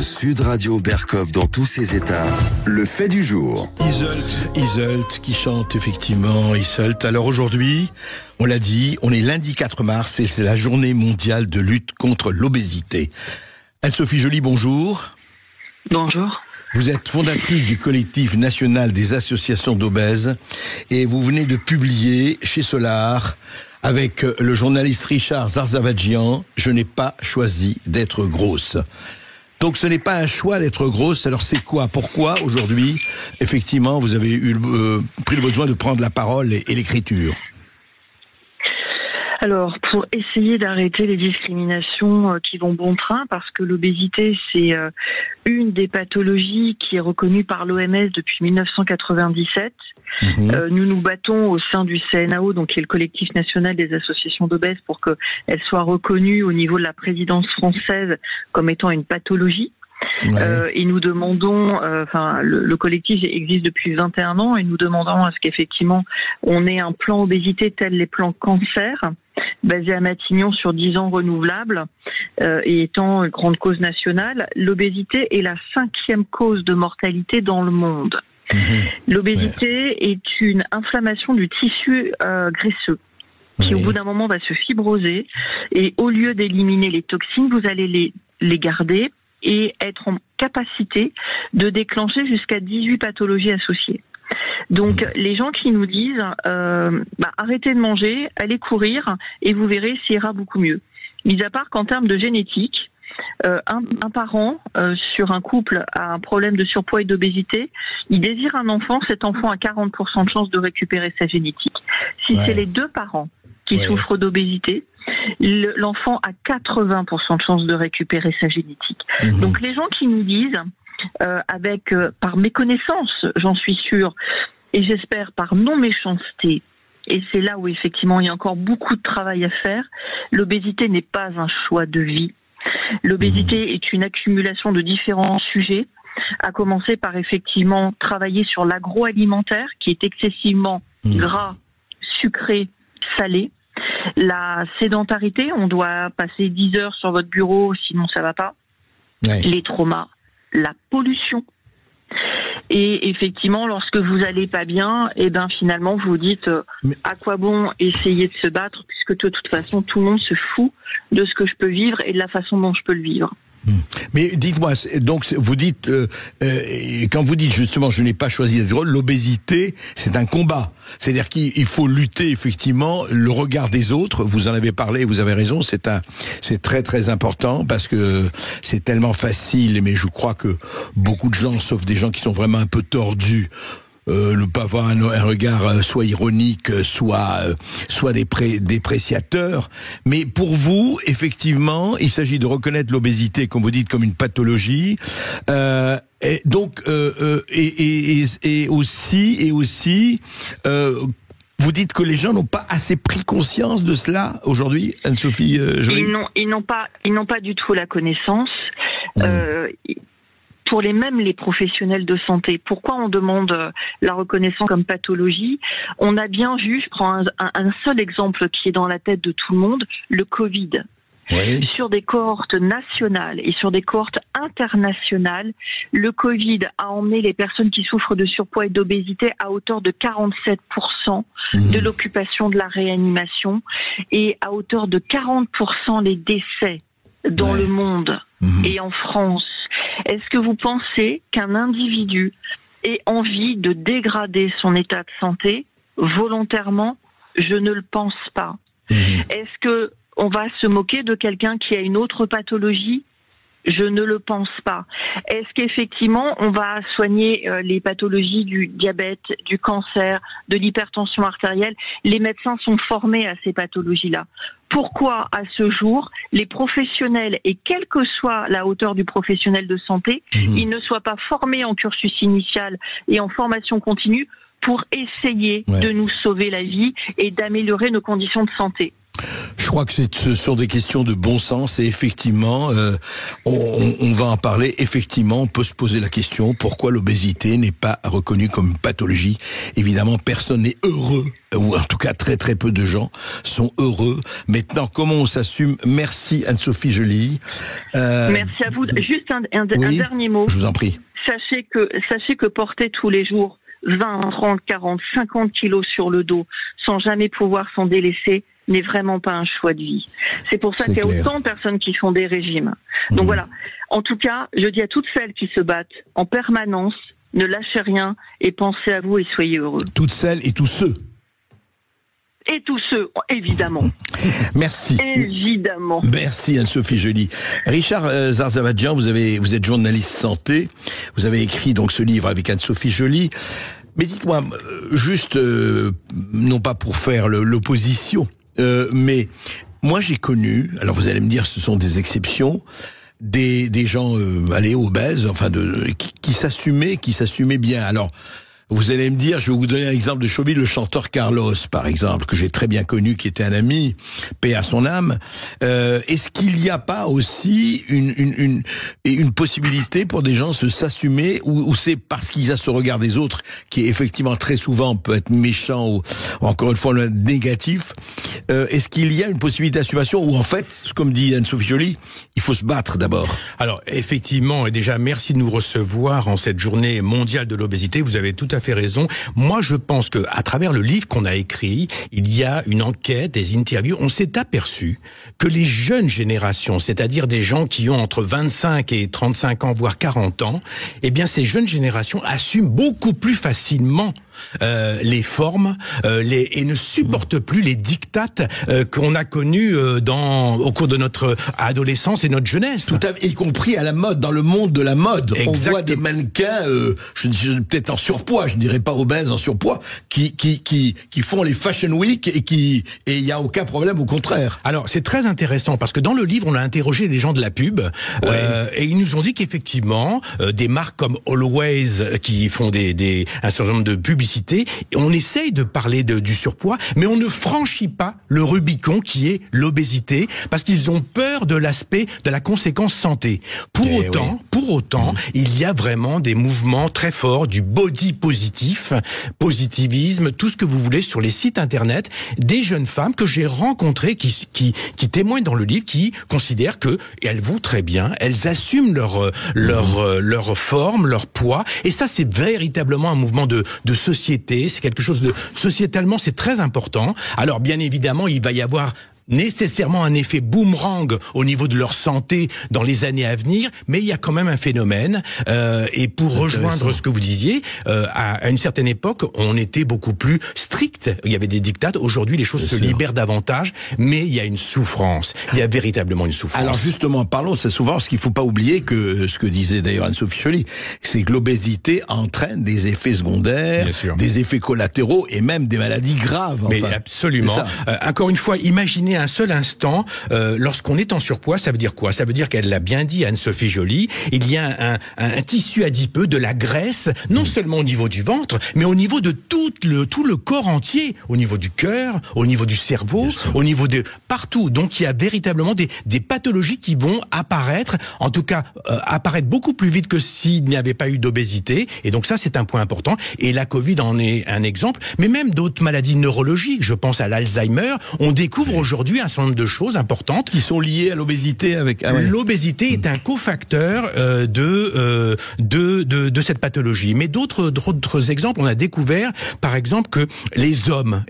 Sud Radio Berkov dans tous ses états, le fait du jour. Iseult qui chante effectivement Iseult. Alors aujourd'hui, on l'a dit, on est lundi 4 mars et c'est la journée mondiale de lutte contre l'obésité. Anne-Sophie Joly, bonjour. Bonjour. Vous êtes fondatrice du collectif national des associations d'obèses et vous venez de publier chez Solar avec le journaliste Richard Zarzavadjian, « Je n'ai pas choisi d'être grosse ». Donc ce n'est pas un choix d'être grosse, alors c'est quoi? Pourquoi aujourd'hui, effectivement, vous avez pris le besoin de prendre la parole et l'écriture? Alors, pour essayer d'arrêter les discriminations qui vont bon train, parce que l'obésité, c'est une des pathologies qui est reconnue par l'OMS depuis 1997. Nous nous battons au sein du CNAO, donc qui est le collectif national des associations d'obèses, pour qu'elle soit reconnue au niveau de la présidence française comme étant une pathologie. Ouais. Et nous demandons, le collectif existe depuis 21 ans et nous demandons à ce qu'effectivement on ait un plan obésité tel les plans cancer, basé à Matignon sur 10 ans renouvelables, et étant une grande cause nationale. L'obésité est la 5e cause de mortalité dans le monde. L'obésité est une inflammation du tissu graisseux qui au bout d'un moment va se fibroser et au lieu d'éliminer les toxines, vous allez les garder et être en capacité de déclencher jusqu'à 18 pathologies associées. Donc les gens qui nous disent arrêtez de manger, allez courir et vous verrez, ça ira beaucoup mieux. Mis à part qu'en termes de génétique, un parent sur un couple a un problème de surpoids et d'obésité, il désire un enfant, cet enfant a 40% de chance de récupérer sa génétique. Si c'est les deux parents qui souffrent d'obésité, l'enfant a 80% de chance de récupérer sa génétique. Donc les gens qui nous disent, par méconnaissance, j'en suis sûre, et j'espère par non-méchanceté, et c'est là où effectivement il y a encore beaucoup de travail à faire, l'obésité n'est pas un choix de vie. L'obésité est une accumulation de différents sujets, à commencer par effectivement travailler sur l'agroalimentaire, qui est excessivement gras, sucré, salé. La sédentarité, on doit passer 10 heures sur votre bureau, sinon ça va pas. Les traumas, la pollution. Et effectivement, lorsque vous allez pas bien, finalement vous vous dites à quoi bon essayer de se battre, puisque de toute façon tout le monde se fout de ce que je peux vivre et de la façon dont je peux le vivre. Mais dites-moi, donc vous dites, quand vous dites justement je n'ai pas choisi d'être drôle, l'obésité c'est un combat. C'est-à-dire qu'il faut lutter effectivement le regard des autres. Vous en avez parlé, vous avez raison, c'est très très important parce que c'est tellement facile. Mais je crois que beaucoup de gens, sauf des gens qui sont vraiment un peu tordus, ne pas avoir un regard soit ironique, soit dépréciateur. Mais pour vous, effectivement, il s'agit de reconnaître l'obésité, comme vous dites, comme une pathologie. Et donc, et aussi, vous dites que les gens n'ont pas assez pris conscience de cela aujourd'hui, Anne-Sophie Joly? Ils n'ont pas du tout la connaissance. Pour les professionnels de santé, pourquoi on demande la reconnaissance comme pathologie? On a bien vu, je prends un seul exemple qui est dans la tête de tout le monde, le Covid. Sur des cohortes nationales et sur des cohortes internationales, le Covid a emmené les personnes qui souffrent de surpoids et d'obésité à hauteur de 47% de l'occupation de la réanimation et à hauteur de 40% les décès dans le monde et en France. Est-ce que vous pensez qu'un individu ait envie de dégrader son état de santé volontairement? Je ne le pense pas. Est-ce que on va se moquer de quelqu'un qui a une autre pathologie? Je ne le pense pas. Est-ce qu'effectivement on va soigner les pathologies du diabète, du cancer, de l'hypertension artérielle? Les médecins sont formés à ces pathologies-là. Pourquoi, à ce jour, les professionnels, et quelle que soit la hauteur du professionnel de santé, ils ne soient pas formés en cursus initial et en formation continue pour essayer de nous sauver la vie et d'améliorer nos conditions de santé? Je crois que ce sont des questions de bon sens et effectivement, on va en parler. Effectivement, on peut se poser la question pourquoi l'obésité n'est pas reconnue comme une pathologie. Évidemment, personne n'est heureux, ou en tout cas très très peu de gens sont heureux. Maintenant, comment on s'assume? Merci Anne-Sophie Joly. Merci à vous. Juste un dernier mot. Je vous en prie. Sachez que porter tous les jours 20, 30, 40, 50 kilos sur le dos sans jamais pouvoir s'en délaisser n'est vraiment pas un choix de vie. C'est pour ça qu'il y a autant de personnes qui font des régimes. Donc voilà. En tout cas, je dis à toutes celles qui se battent en permanence, ne lâchez rien et pensez à vous et soyez heureux. Toutes celles et tous ceux. Et tous ceux, évidemment. Merci. Évidemment. Merci Anne-Sophie Joly. Richard Zarzavadjian, vous êtes journaliste santé. Vous avez écrit donc ce livre avec Anne-Sophie Joly. Mais dites-moi, juste, non pas pour faire l'opposition, mais moi j'ai connu, alors vous allez me dire ce sont des exceptions, des gens obèses, enfin qui s'assumaient bien. Alors vous allez me dire, je vais vous donner un exemple de showbiz, le chanteur Carlos, par exemple, que j'ai très bien connu, qui était un ami, paix à son âme. Est-ce qu'il n'y a pas aussi une possibilité pour des gens de s'assumer, ou c'est parce qu'ils ont ce regard des autres, qui effectivement très souvent peut être méchant ou encore une fois négatif. Est-ce qu'il y a une possibilité d'assumation, ou en fait, comme dit Anne-Sophie Joly, il faut se battre d'abord? Alors effectivement, et déjà merci de nous recevoir en cette journée mondiale de l'obésité. Vous avez tout à fait raison. Moi, je pense que à travers le livre qu'on a écrit, il y a une enquête, des interviews. On s'est aperçu que les jeunes générations, c'est-à-dire des gens qui ont entre 25 et 35 ans, voire 40 ans, eh bien, ces jeunes générations assument beaucoup plus facilement les formes et ne supportent plus les dictates qu'on a connus au cours de notre adolescence et notre jeunesse. Tout à fait, y compris à la mode, dans le monde de la mode. Exactement. On voit des mannequins, peut-être en surpoids, je ne dirais pas obèses, en surpoids, qui font les Fashion Week et il y a aucun problème, au contraire. Alors c'est très intéressant parce que dans le livre on a interrogé les gens de la pub et ils nous ont dit qu'effectivement des marques comme Always qui font un certain nombre de publicités, on essaye de parler du surpoids, mais on ne franchit pas le Rubicon qui est l'obésité parce qu'ils ont peur de l'aspect de la conséquence santé. Pour autant, il y a vraiment des mouvements très forts du body positif, positivisme, tout ce que vous voulez sur les sites internet, des jeunes femmes que j'ai rencontrées qui témoignent dans le livre, qui considèrent que et elles vont très bien, elles assument leur forme, leur poids, et ça c'est véritablement un mouvement de société, c'est quelque chose de sociétalement c'est très important. Alors bien évidemment, il va y avoir nécessairement un effet boomerang au niveau de leur santé dans les années à venir, mais il y a quand même un phénomène. Et pour rejoindre ce que vous disiez, à une certaine époque, on était beaucoup plus strict. Il y avait des dictates. Aujourd'hui, les choses se libèrent davantage, mais il y a une souffrance. Il y a véritablement une souffrance. Alors justement, parlons de cette souffrance. Qu'il ne faut pas oublier que ce que disait d'ailleurs Anne-Sophie Joly, c'est que l'obésité entraîne des effets secondaires, des effets collatéraux et même des maladies graves. Mais absolument. Encore une fois, imaginez un seul instant, lorsqu'on est en surpoids, ça veut dire quoi? Ça veut dire qu'elle l'a bien dit, Anne-Sophie Joly, il y a un tissu adipeux, de la graisse, non seulement au niveau du ventre, mais au niveau de tout le corps entier, au niveau du cœur, au niveau du cerveau, au niveau de partout. Donc il y a véritablement des pathologies qui vont apparaître, en tout cas apparaître beaucoup plus vite que s'il n'y avait pas eu d'obésité. Et donc ça, c'est un point important. Et la Covid en est un exemple, mais même d'autres maladies neurologiques. Je pense à l'Alzheimer. On découvre aujourd'hui un certain nombre de choses importantes qui sont liées à l'obésité. L'obésité est un cofacteur de cette pathologie. Mais d'autres exemples, on a découvert, par exemple, que les hommes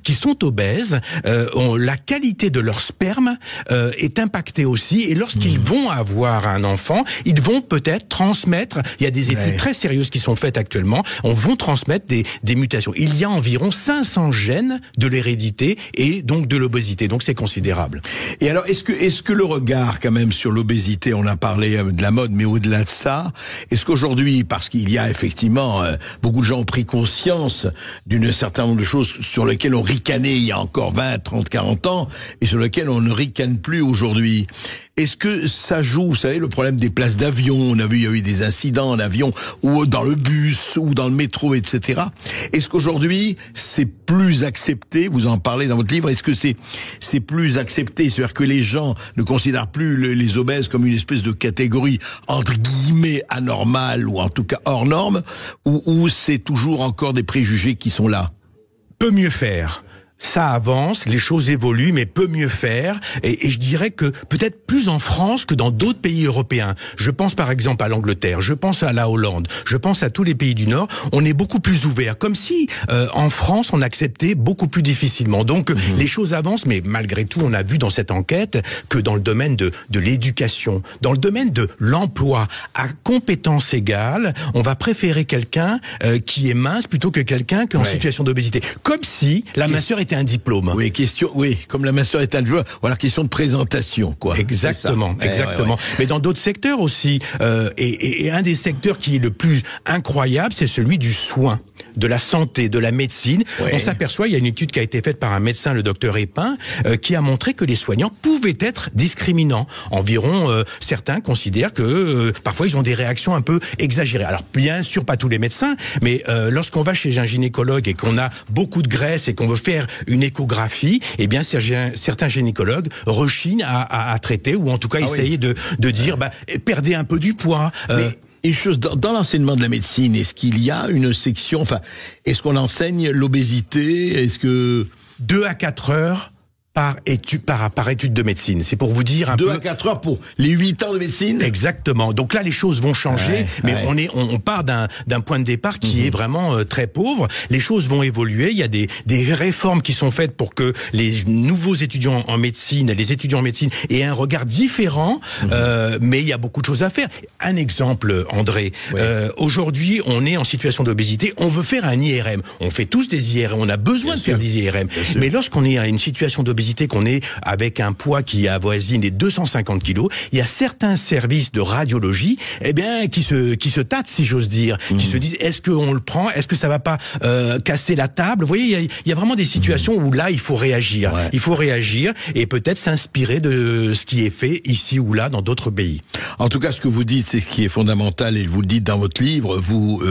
qui sont obèses, la qualité de leur sperme est impactée aussi. Et lorsqu'ils vont avoir un enfant, ils vont peut-être transmettre. Il y a des études très sérieuses qui sont faites actuellement. On va transmettre des mutations. Il y a environ 500 gènes de l'hérédité et donc de l'obésité. Donc c'est considérable. Et alors, est-ce que le regard quand même sur l'obésité, on a parlé de la mode, mais au-delà de ça, est-ce qu'aujourd'hui, parce qu'il y a effectivement beaucoup de gens ont pris conscience d'un certain nombre de choses sur lesquelles on ricanait il y a encore 20, 30, 40 ans, et sur lesquelles on ne ricane plus aujourd'hui, est-ce que ça joue, vous savez, le problème des places d'avion, on a vu, il y a eu des incidents en avion, ou dans le bus, ou dans le métro, etc. Est-ce qu'aujourd'hui, c'est plus accepté, vous en parlez dans votre livre, est-ce que c'est plus accepté, c'est-à-dire que les gens ne considèrent plus les obèses comme une espèce de catégorie, entre guillemets, anormale, ou en tout cas hors norme, ou c'est toujours encore des préjugés qui sont là? Peut mieux faire. Ça avance, les choses évoluent, mais peut mieux faire. Et je dirais que peut-être plus en France que dans d'autres pays européens. Je pense par exemple à l'Angleterre, je pense à la Hollande, je pense à tous les pays du Nord. On est beaucoup plus ouverts, comme si en France on acceptait beaucoup plus difficilement. Donc les choses avancent, mais malgré tout, on a vu dans cette enquête que dans le domaine de l'éducation, dans le domaine de l'emploi, à compétences égales, on va préférer quelqu'un qui est mince plutôt que quelqu'un qui est en situation d'obésité. Comme si la minceur était un diplôme. Oui, comme la minceur est un diplôme. Voilà, question de présentation, quoi. Exactement. Ouais. Mais dans d'autres secteurs aussi, et un des secteurs qui est le plus incroyable, c'est celui du soin, de la santé, de la médecine. Ouais. On s'aperçoit, il y a une étude qui a été faite par un médecin, le docteur Epin, qui a montré que les soignants pouvaient être discriminants. Environ, certains considèrent que parfois ils ont des réactions un peu exagérées. Alors bien sûr, pas tous les médecins, mais lorsqu'on va chez un gynécologue et qu'on a beaucoup de graisse et qu'on veut faire une échographie, eh bien certains gynécologues rechignent à traiter, ou en tout cas essayer de dire perdez un peu du poids. Mais une chose, dans l'enseignement de la médecine, est-ce qu'il y a une section, est-ce qu'on enseigne l'obésité? Est-ce que 2 à 4 heures par étude de médecine. C'est pour vous dire un 2 peu... à 4 heures pour les 8 ans de médecine? Exactement. Donc là, les choses vont changer, on part d'un point de départ qui est vraiment très pauvre. Les choses vont évoluer. Il y a des réformes qui sont faites pour que les nouveaux étudiants en médecine, les étudiants en médecine aient un regard différent, mais il y a beaucoup de choses à faire. Un exemple, André. Aujourd'hui, on est en situation d'obésité. On veut faire un IRM. On fait tous des IRM. On a besoin de faire des IRM. Mais lorsqu'on est à une situation d'obésité, qu'on est avec un poids qui avoisine les 250 kilos, il y a certains services de radiologie, qui se tâtent, si j'ose dire, qui se disent, est-ce qu'on le prend? Est-ce que ça va pas casser la table? Vous voyez, il y a vraiment des situations où là, il faut réagir. Ouais. Il faut réagir et peut-être s'inspirer de ce qui est fait ici ou là dans d'autres pays. En tout cas, ce que vous dites, c'est ce qui est fondamental, et vous le dites dans votre livre, vous,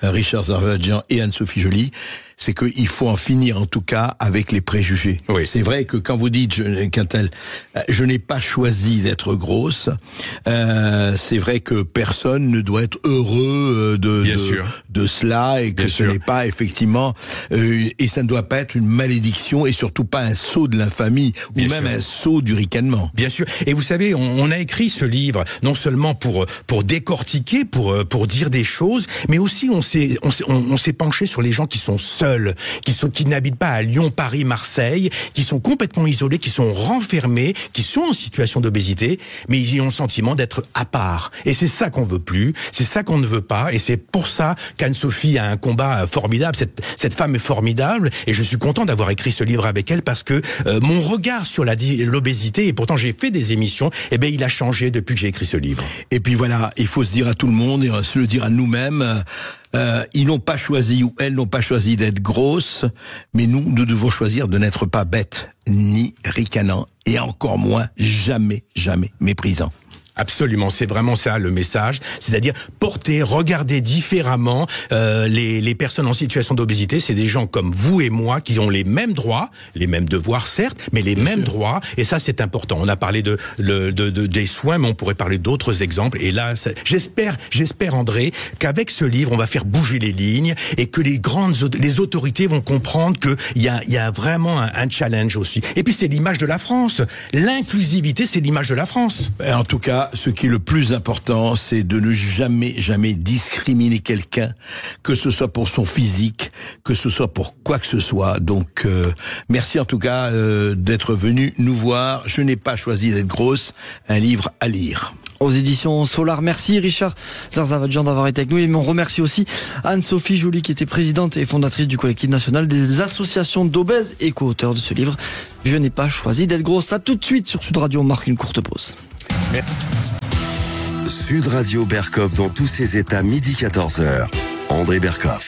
Richard Zavadjian et Anne-Sophie Joly, c'est qu'il faut en finir, en tout cas, avec les préjugés. Oui. C'est vrai que quand vous dites, je n'ai pas choisi d'être grosse, c'est vrai que personne ne doit être heureux de cela, et que ce n'est pas effectivement, et ça ne doit pas être une malédiction, et surtout pas un sceau de l'infamie, ou même un sceau du ricanement. Bien sûr. Et vous savez, on a écrit ce livre, non seulement pour décortiquer, pour dire des choses, mais aussi on s'est penché sur les gens qui sont seuls, qui n'habitent pas à Lyon, Paris, Marseille, qui sont complètement isolés, qui sont renfermés, qui sont en situation d'obésité, mais ils ont le sentiment d'être à part. Et c'est ça qu'on veut plus, c'est ça qu'on ne veut pas, et c'est pour ça qu'Anne-Sophie a un combat formidable. Cette femme est formidable, et je suis content d'avoir écrit ce livre avec elle, parce que mon regard sur l'obésité, et pourtant j'ai fait des émissions, il a changé depuis que j'ai écrit ce livre. Et puis voilà, il faut se dire à tout le monde, et se le dire à nous-mêmes, ils n'ont pas choisi, ou elles n'ont pas choisi d'être grosses, mais nous devons choisir de n'être pas bêtes, ni ricanants, et encore moins jamais méprisants. Absolument, c'est vraiment ça le message, c'est-à-dire regarder différemment les personnes en situation d'obésité. C'est des gens comme vous et moi qui ont les mêmes droits, les mêmes devoirs certes, mais les mêmes droits, et ça c'est important. On a parlé des soins, mais on pourrait parler d'autres exemples, et là j'espère André qu'avec ce livre on va faire bouger les lignes, et que les autorités vont comprendre que il y a vraiment un challenge aussi. Et puis c'est l'image de la France, l'inclusivité c'est l'image de la France. Et en tout cas, ce qui est le plus important, c'est de ne jamais discriminer quelqu'un, que ce soit pour son physique, que ce soit pour quoi que ce soit. Donc, merci en tout cas d'être venu nous voir. Je n'ai pas choisi d'être grosse, un livre à lire. Aux éditions Solar. Merci Richard Zavadjian d'avoir été avec nous, et on remercie aussi Anne-Sophie Joly qui était présidente et fondatrice du collectif national des associations d'obèses et co-auteur de ce livre. Je n'ai pas choisi d'être grosse. À tout de suite sur Sud Radio, on marque une courte pause. Sud Radio Berkov dans tous ses états, midi 14h. André Berkov.